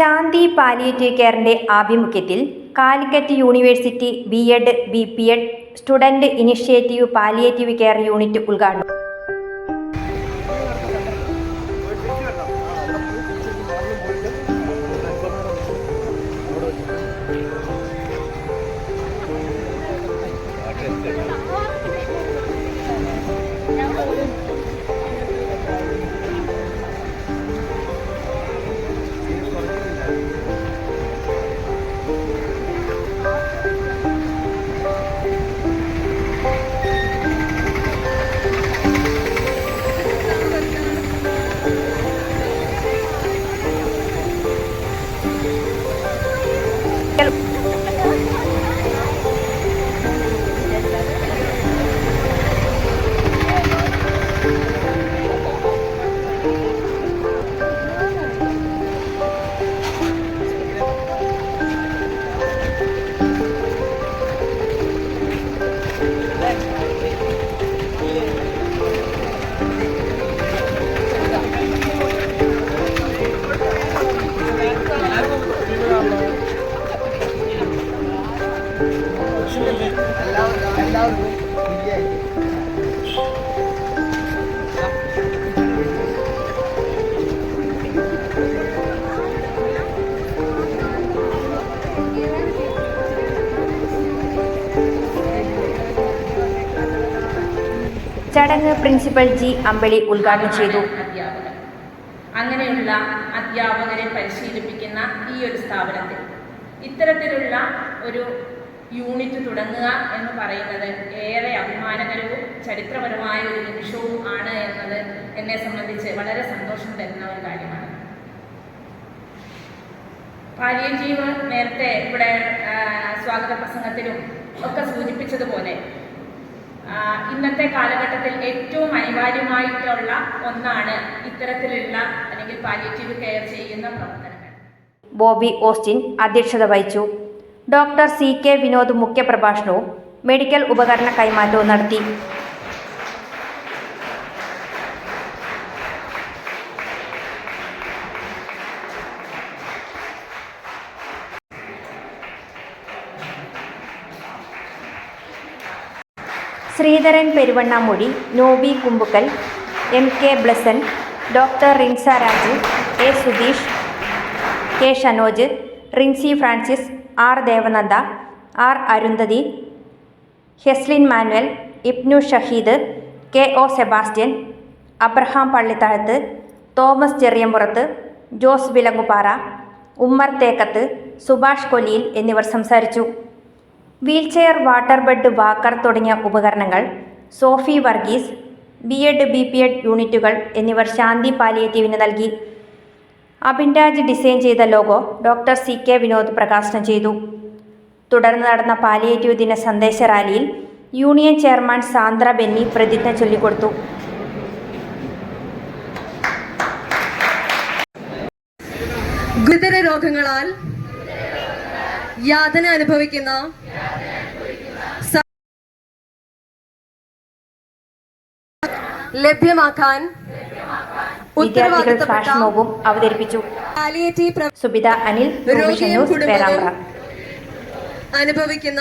ശാന്തി palliative കെയറിന്റെ ആഭിമുഖ്യത്തിൽ Calicut university BEd, BPEd student initiative palliative care unit ഉദ്ഘാടനം. ചടങ്ങ് പ്രിൻസിപ്പൽ ജി. അമ്പിളി ഉദ്ഘാടനം ചെയ്തു. അങ്ങനെയുള്ള അധ്യാപകരെ പരിശീലിപ്പിക്കുന്ന ഈ ഒരു സ്ഥാപനത്തിൽ ഇത്തരത്തിലുള്ള ഒരു യൂണിറ്റ് തുടങ്ങുക എന്ന് പറയുന്നത് ഏറെ അഭിമാനകരവും ചരിത്രപരമായ ഒരു നിമിഷവും ആണ് എന്നത് എന്നെ സംബന്ധിച്ച് വളരെ സന്തോഷം തരുന്ന ഒരു കാര്യമാണ്. പാലിയേറ്റീവ് നേരത്തെ ഇവിടെ സ്വാഗത പ്രസംഗത്തിലും ഒക്കെ സൂചിപ്പിച്ചതുപോലെ ഇന്നത്തെ കാലഘട്ടത്തിൽ ഏറ്റവും അനിവാര്യമായിട്ടുള്ള ഒന്നാണ് ഇത്തരത്തിലുള്ള അല്ലെങ്കിൽ പാലിയേറ്റീവ് കെയർ ചെയ്യുന്ന പ്രവർത്തനങ്ങൾ. ബോബി ഓസ്റ്റിൻ അധ്യക്ഷത വഹിച്ചു. Doctor CK. വിനോദ് മുഖ്യപ്രഭാഷണവും മെഡിക്കൽ ഉപകരണ കൈമാറ്റവും നടത്തി. Sreedharan Peruvannamozhi, Noby Kumbukkal, MK. Blesson, doctor Rinsa Raju, A. Sudheesh, K. Shanoj, Rincy Francis, R. Devananda, R. Arundhati, Heslin Manuel, Ibnu Shaheed, K. O. Sebastian, Abraham Pallithazhath, Thomas Cheriyampurath, Jose Vilangupara, Ummer Thekkath, Subhash Kolliyil എന്നിവർ സംസാരിച്ചു. വീൽചെയർ, വാട്ടർ ബെഡ്, വാക്കർ തുടങ്ങിയ ഉപകരണങ്ങൾ സോഫി വർഗീസ്, ബി.എഡ്, ബി.പി.എഡ് യൂണിറ്റുകൾ എന്നിവർ ശാന്തി പാലിയേറ്റീവിന് നൽകി. അബിൻരാജ് ഡിസൈൻ ചെയ്ത ലോഗോ ഡോക്ടർ സി.കെ. വിനോദ് പ്രകാശനം ചെയ്തു. തുടർന്ന് നടന്ന പാലിയേറ്റീവ് ദിന സന്ദേശ റാലിയിൽ യൂണിയൻ ചെയർമാൻ സാന്ദ്ര ബെന്നി പ്രതിജ്ഞ ചൊല്ലിക്കൊടുത്തു. ഗുരുതര രോഗങ്ങളാൽ യാതന അനുഭവിക്കുന്ന ലഭ്യമാക്കാൻ വിദ്യാർത്ഥികൾ ഫ്ലാഷ് മോബും അവതരിപ്പിച്ചു. സുബിത അനിൽ, അനുഭവിക്കുന്ന